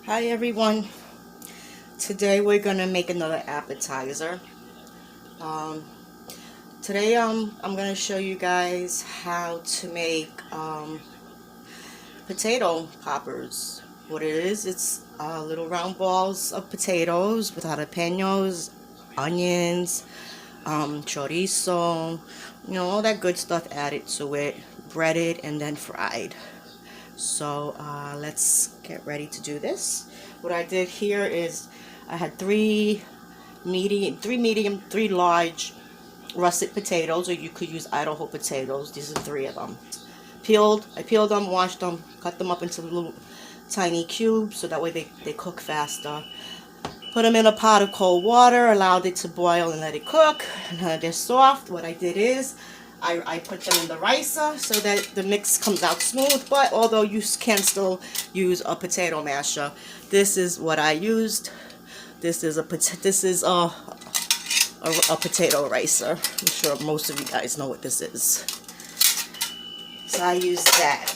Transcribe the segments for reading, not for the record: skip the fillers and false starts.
Hi everyone. Today we're gonna make another appetizer. Um, Today I'm gonna show you guys how to make potato poppers. What it is, it's little round balls of potatoes with jalapeños, onions, chorizo, all that good stuff added to it, breaded and then fried. So let's get ready to do this. What I did here is I had three medium, three large russet potatoes, or you could use Idaho potatoes. These are three of them. I peeled them, washed them, cut them up into little tiny cubes so that way they cook faster. Put them in a pot of cold water, allowed it to boil and let it cook. They're soft. What I did is I put them in the ricer so that the mix comes out smooth, but although you can still use a potato masher, this is what I used. This is a potato ricer. I'm sure most of you guys know what this is. So I used that.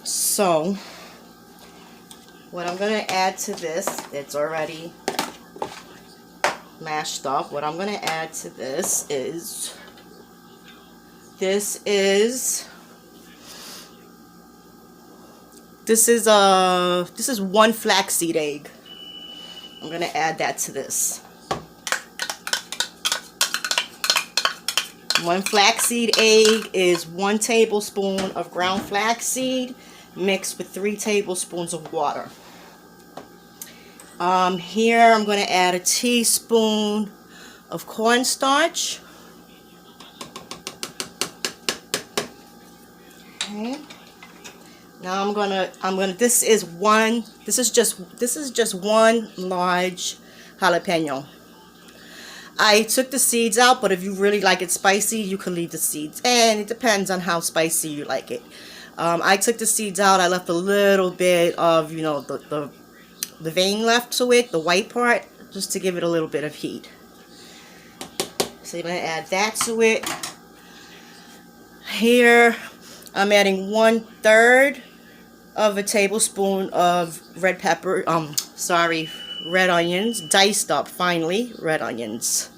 So what I'm going to add to this, it's already mashed up. What I'm going to add to this is one flaxseed egg. I'm going to add that to this. One flaxseed egg is 1 tablespoon of ground flaxseed mixed with 3 tablespoons of water. Here I'm going to add a teaspoon of cornstarch. Okay. Now this is just one large jalapeno. I took the seeds out, but if you really like it spicy, you can leave the seeds. And it depends on how spicy you like it. I took the seeds out. I left a little bit of, the vein left to it, the white part, just to give it a little bit of heat. So you're going to add that to it. Here, I'm adding 1/3 of a tablespoon of red onions, diced up finely, red onions.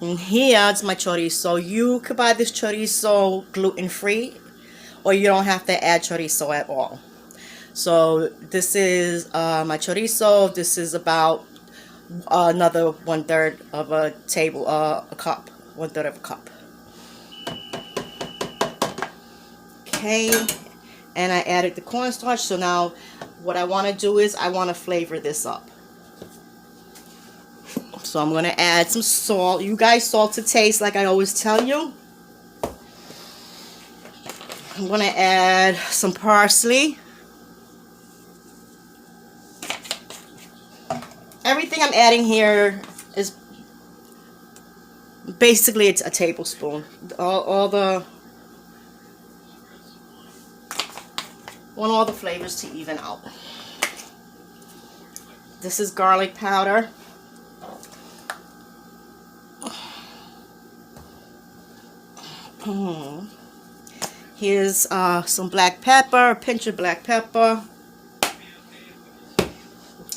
And here is my chorizo. You could buy this chorizo gluten-free, or you don't have to add chorizo at all. So this is my chorizo. This is about another 1/3 of a cup, 1/3 of a cup. Okay, and I added the cornstarch. So now what I want to do is I want to flavor this up. So I'm going to add some salt. You guys, salt to taste, like I always tell you. I'm going to add some parsley. Everything I'm adding here is basically it's a tablespoon. All the flavors to even out. This is garlic powder. Here's some black pepper, a pinch of black pepper.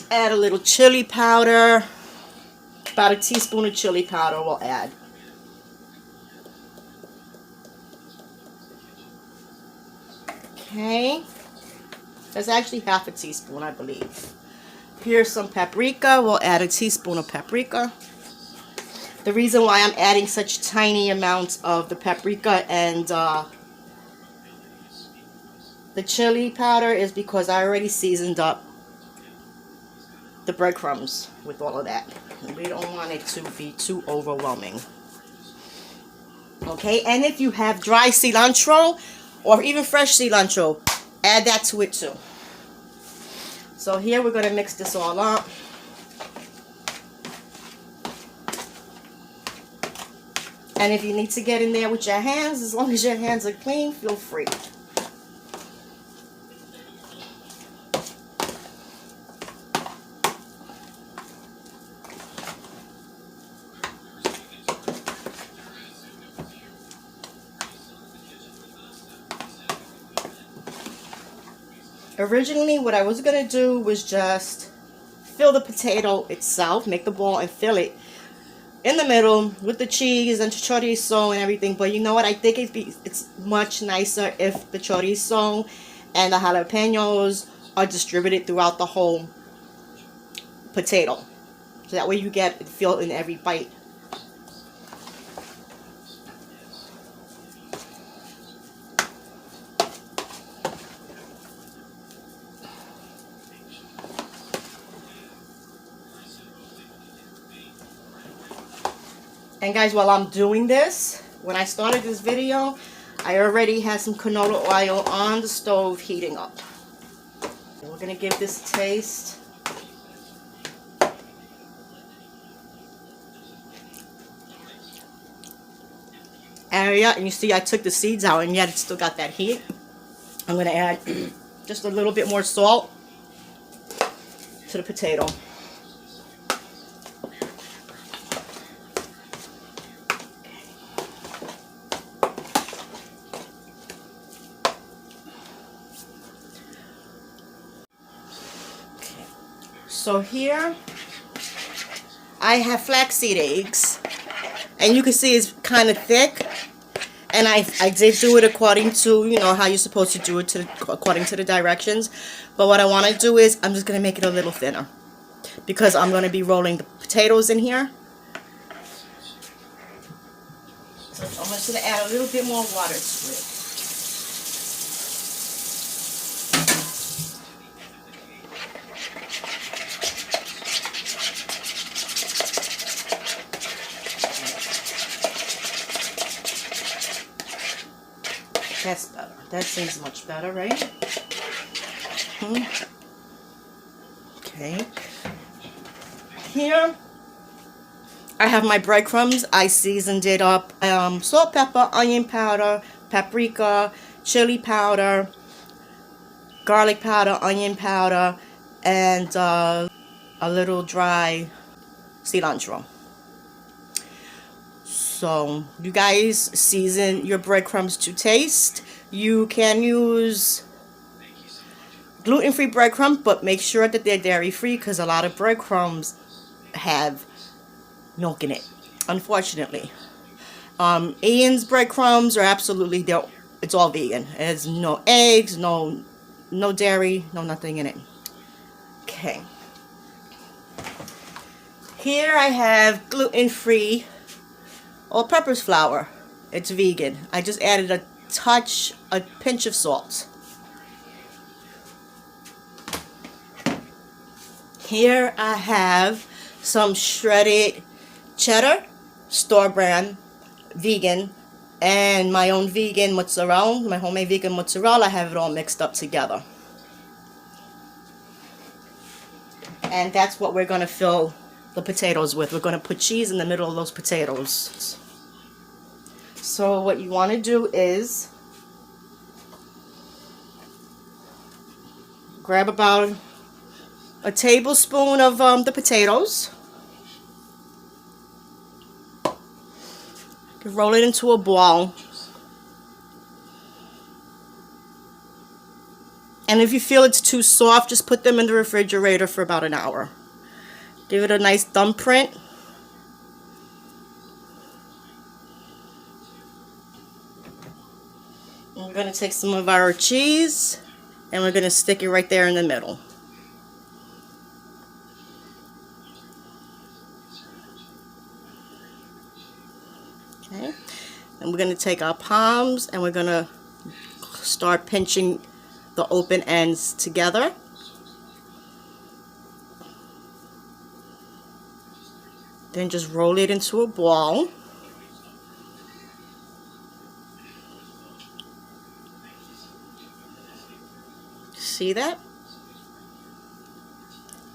Add a little chili powder. About a teaspoon of chili powder we'll add. Okay. That's actually half a teaspoon, I believe. Here's some paprika. We'll add a teaspoon of paprika. The reason why I'm adding such tiny amounts of the paprika and the chili powder is because I already seasoned up the breadcrumbs with all of that. We don't want it to be too overwhelming. Okay, and if you have dry cilantro or even fresh cilantro, add that to it too. So here we're going to mix this all up. And if you need to get in there with your hands, as long as your hands are clean, feel free. Originally, what I was going to do was just fill the potato itself, make the ball and fill it in the middle with the cheese and chorizo and everything. But you know what? I think it's much nicer if the chorizo and the jalapeños are distributed throughout the whole potato. So that way you get it filled in every bite. And guys, while I'm doing this, when I started this video, I already had some canola oil on the stove heating up. We're going to give this a taste. And yeah, and you see I took the seeds out and yet it's still got that heat. I'm going to add just a little bit more salt to the potato. So here I have flaxseed eggs, and you can see it's kind of thick, and I did do it according to, you know, how you're supposed to do it according to the directions. But what I want to do is I'm just going to make it a little thinner because I'm going to be rolling the potatoes in here. So I'm just going to add a little bit more water to it. That's better. That seems much better, right? Okay. Here, I have my breadcrumbs. I seasoned it up. Salt, pepper, onion powder, paprika, chili powder, garlic powder, onion powder, and a little dry cilantro. So you guys season your breadcrumbs to taste. You can use gluten-free breadcrumbs, but make sure that they're dairy-free because a lot of breadcrumbs have milk in it, unfortunately. Ian's breadcrumbs are absolutely, it's all vegan. There's no eggs, no dairy, no nothing in it. Okay. Here I have gluten-free all-purpose flour. It's vegan. I just added a pinch of salt. Here I have some shredded cheddar, store brand, vegan, and my own vegan mozzarella, my homemade vegan mozzarella. I have it all mixed up together. And that's what we're going to fill the potatoes with. We're going to put cheese in the middle of those potatoes. So what you want to do is grab about a tablespoon of the potatoes. Roll it into a ball. And if you feel it's too soft, just put them in the refrigerator for about an hour. Give it a nice thumbprint. And we're going to take some of our cheese and we're going to stick it right there in the middle. Okay. And we're going to take our palms and we're going to start pinching the open ends together. Then just roll it into a ball. See that?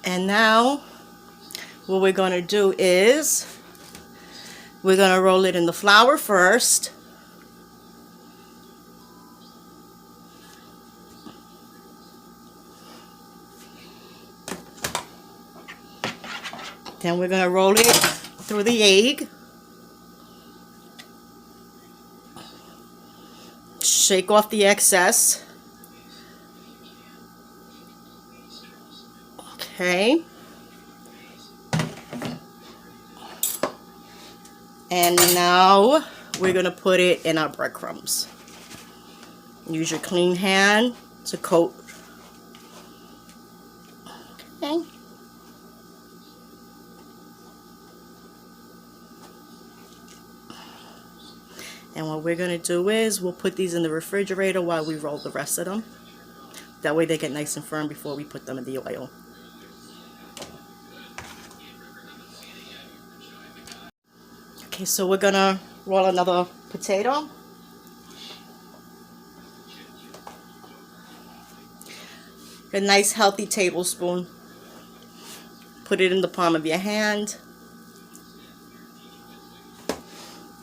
And now what we're going to do is we're going to roll it in the flour first. Then we're going to roll it through the egg. Shake off the excess. Okay. And now we're going to put it in our breadcrumbs. Use your clean hand to coat. Okay. And what we're going to do is we'll put these in the refrigerator while we roll the rest of them. That way they get nice and firm before we put them in the oil. Okay, so we're going to roll another potato. A nice healthy tablespoon. Put it in the palm of your hand.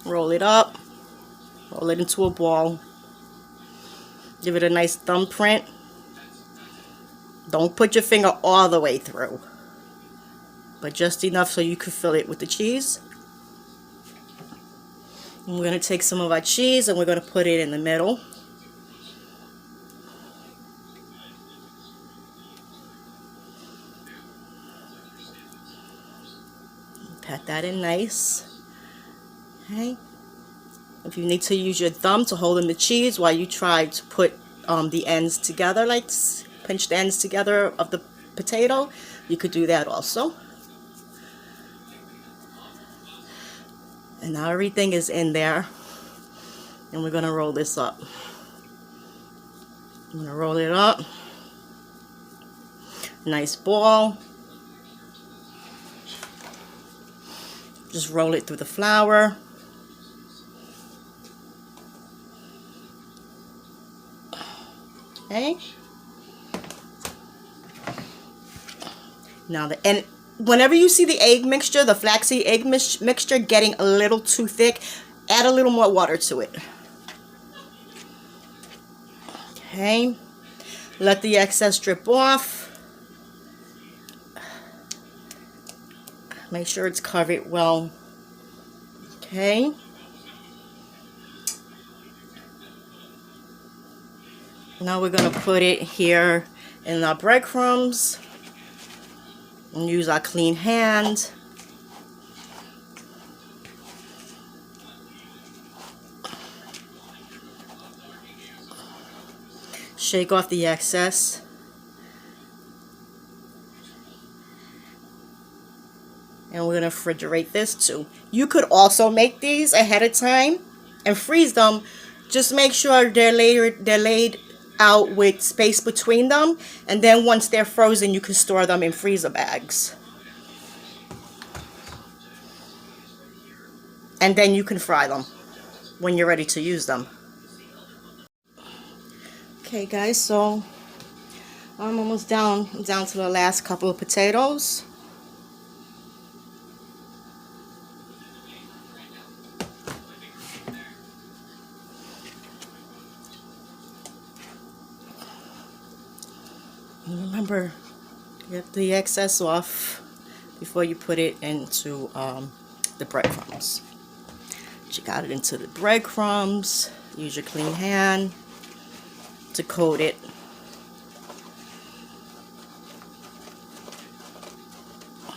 Roll it up. Roll it into a ball. Give it a nice thumbprint. Don't put your finger all the way through, but just enough so you can fill it with the cheese. And we're going to take some of our cheese and we're going to put it in the middle. Pat that in nice. Okay. If you need to use your thumb to hold in the cheese while you try to put the ends together, like pinch the ends together of the potato, you could do that also. And now everything is in there, and we're going to roll this up. I'm going to roll it up. Nice ball. Just roll it through the flour. Okay. Now and whenever you see the egg mixture, the flaxseed egg mixture getting a little too thick, add a little more water to it. Okay. Let the excess drip off. Make sure it's covered well. Okay. Now we're going to put it here in our breadcrumbs and use our clean hand. Shake off the excess. And we're going to refrigerate this too. You could also make these ahead of time and freeze them. Just make sure they're laid out with space between them, and then once they're frozen you can store them in freezer bags, and then you can fry them when you're ready to use them. Okay guys, so I'm almost down to the last couple of potatoes. Remember, get the excess off before you put it into the breadcrumbs. You got it into the breadcrumbs. Use your clean hand to coat it.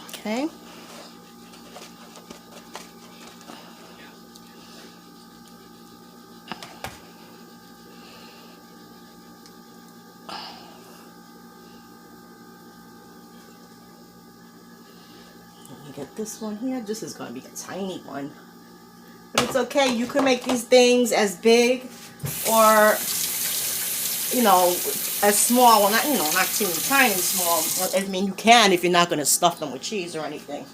Okay. Get this one here. This is going to be a tiny one, but it's okay. You can make these things as big or, you know, as small. Well, not, you know, not teeny tiny small. I mean, you can if you're not going to stuff them with cheese or anything.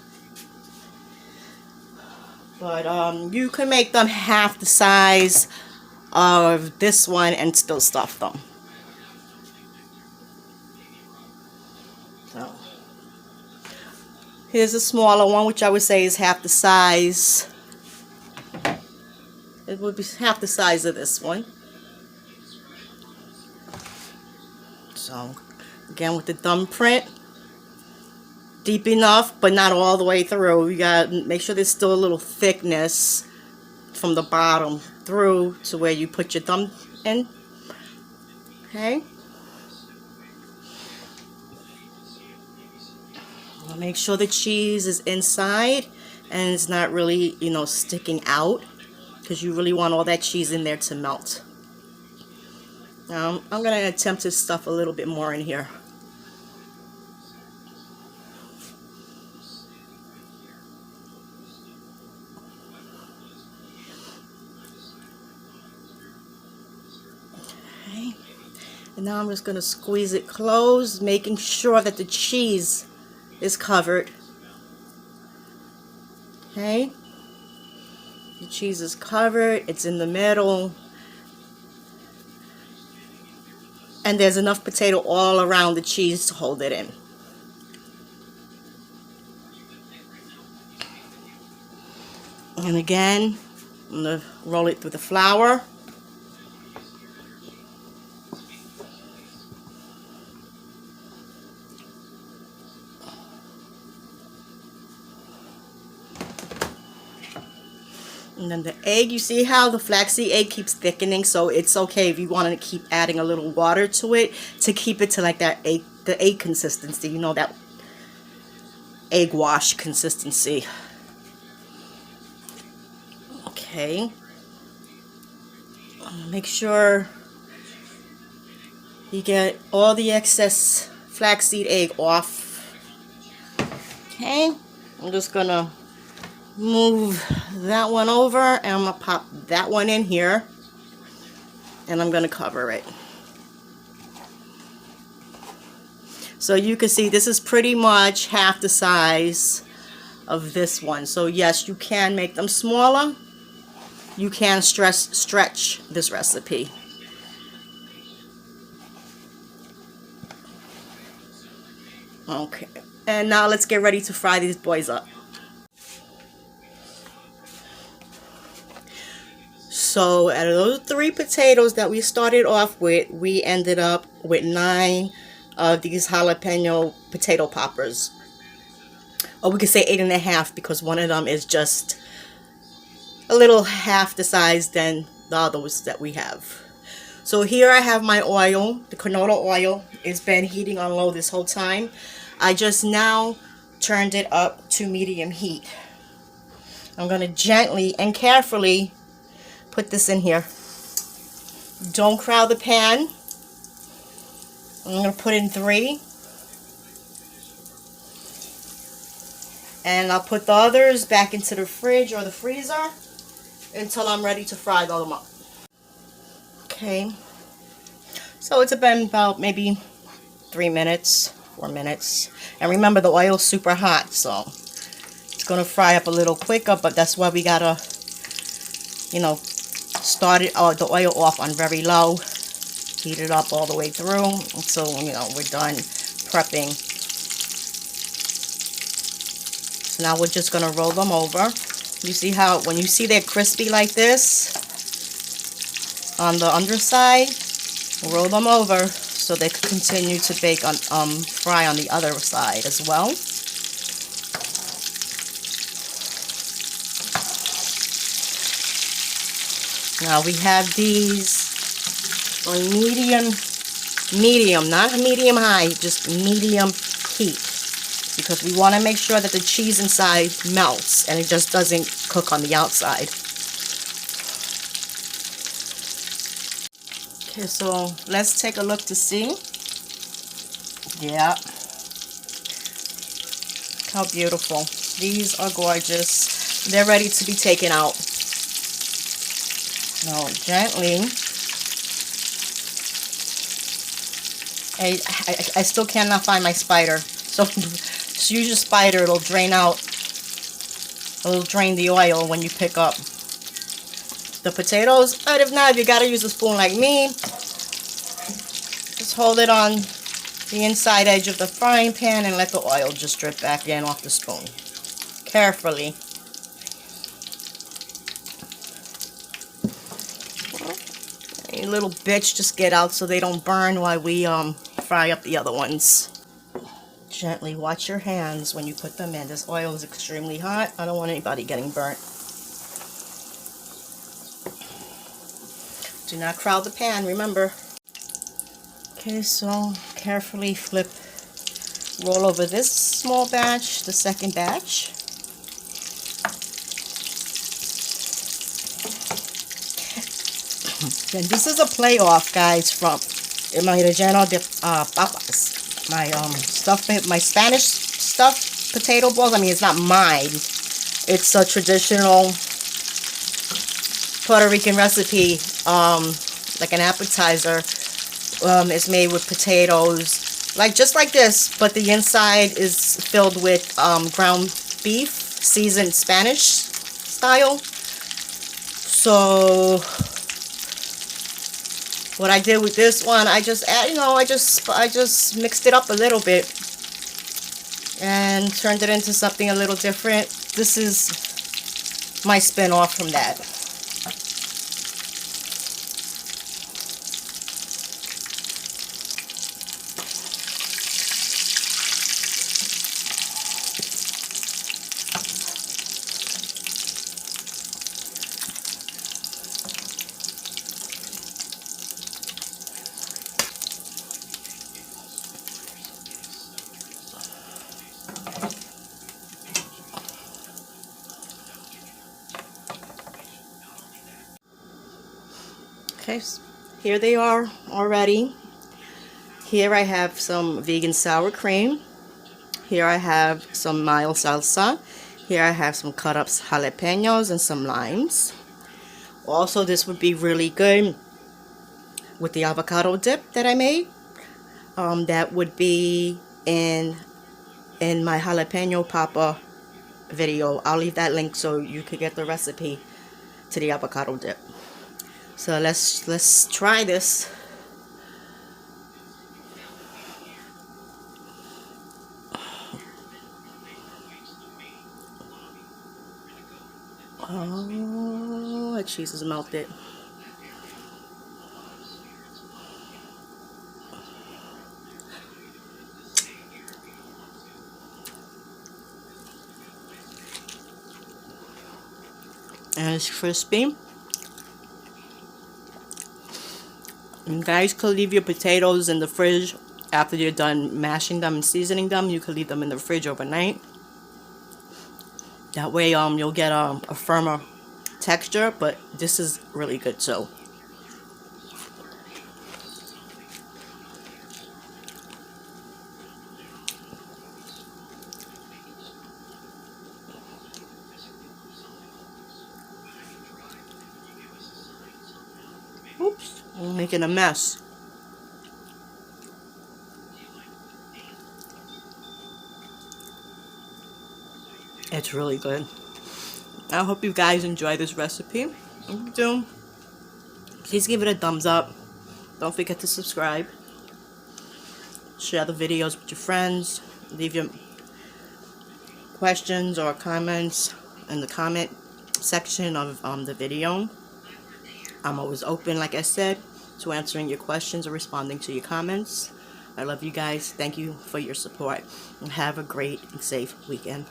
But you can make them half the size of this one and still stuff them. So here's a smaller one, which I would say is half the size. It would be half the size of this one. So, again with the thumbprint, deep enough, but not all the way through. You gotta make sure there's still a little thickness from the bottom through to where you put your thumb in. Okay. Make sure the cheese is inside and it's not really, you know, sticking out, because you really want all that cheese in there to melt. Now I'm going to attempt to stuff a little bit more in here. Okay. And now I'm just going to squeeze it closed, making sure that the cheese is covered. Okay. The cheese is covered, it's in the middle, and there's enough potato all around the cheese to hold it in. And again, I'm going to roll it through the flour. And then the egg, you see how the flaxseed egg keeps thickening, so it's okay if you want to keep adding a little water to it to keep it to like that egg, the egg consistency, you know, that egg wash consistency. Okay. Make sure you get all the excess flaxseed egg off. Okay. I'm just gonna move that one over, and I'm gonna pop that one in here, and I'm gonna cover it. So you can see this is pretty much half the size of this one. So yes, you can make them smaller. You can stretch this recipe. Okay, and now let's get ready to fry these boys up. So out of those 3 potatoes that we started off with, we ended up with 9 of these jalapeno potato poppers. Or we could say 8.5, because one of them is just a little half the size than the others that we have. So here I have my oil. The canola oil has been heating on low this whole time. I just now turned it up to medium heat. I'm going to gently and carefully put this in here. Don't crowd the pan. I'm going to put in 3. And I'll put the others back into the fridge or the freezer until I'm ready to fry them up. Okay. So it's been about maybe 3 minutes, 4 minutes. And remember, the oil's super hot, so it's going to fry up a little quicker, but that's why we got to, you know, start it, the oil off on very low, heat it up all the way through until, you know, we're done prepping. So now we're just going to roll them over. You see how when you see they're crispy like this on the underside, roll them over so they can continue to bake on fry on the other side as well. Now we have these on medium, not medium high, just medium heat, because we want to make sure that the cheese inside melts and it just doesn't cook on the outside. Okay, so let's take a look to see. Yeah. How beautiful. These are gorgeous. They're ready to be taken out. Now, gently. I still cannot find my spider. So just use your spider. It'll drain out. It'll drain the oil when you pick up the potatoes. But if not, if you gotta use a spoon like me, just hold it on the inside edge of the frying pan and let the oil just drip back in off the spoon. Carefully. A little bits just get out so they don't burn while we fry up the other ones. Gently watch your hands when you put them in. This oil is extremely hot. I don't want anybody getting burnt. Do not crowd the pan, remember. Okay, so carefully flip roll over this small batch, the second batch. And this is a playoff, guys, from my relleno de papas. My Spanish stuffed potato balls. I mean, it's not mine. It's a traditional Puerto Rican recipe, like an appetizer. It's made with potatoes, just like this, but the inside is filled with ground beef, seasoned Spanish style. So what I did with this one, I just add, I just mixed it up a little bit and turned it into something a little different. This is my spin off from that. Okay, here they are already. Here I have some vegan sour cream. Here I have some mild salsa. Here I have some cut up jalapeños and some limes. Also, this would be really good with the avocado dip that I made. That would be in my jalapeno papa video. I'll leave that link so you could get the recipe to the avocado dip. So let's try this. Oh, the cheese is melted. And it's crispy. You guys could leave your potatoes in the fridge after you're done mashing them and seasoning them. You could leave them in the fridge overnight. That way you'll get a firmer texture, but this is really good too. Oops, I'm making a mess. It's really good. I hope you guys enjoy this recipe. If you do, please give it a thumbs up. Don't forget to subscribe. Share the videos with your friends. Leave your questions or comments in the comment section of the video. I'm always open, like I said, to answering your questions or responding to your comments. I love you guys. Thank you for your support. And have a great and safe weekend.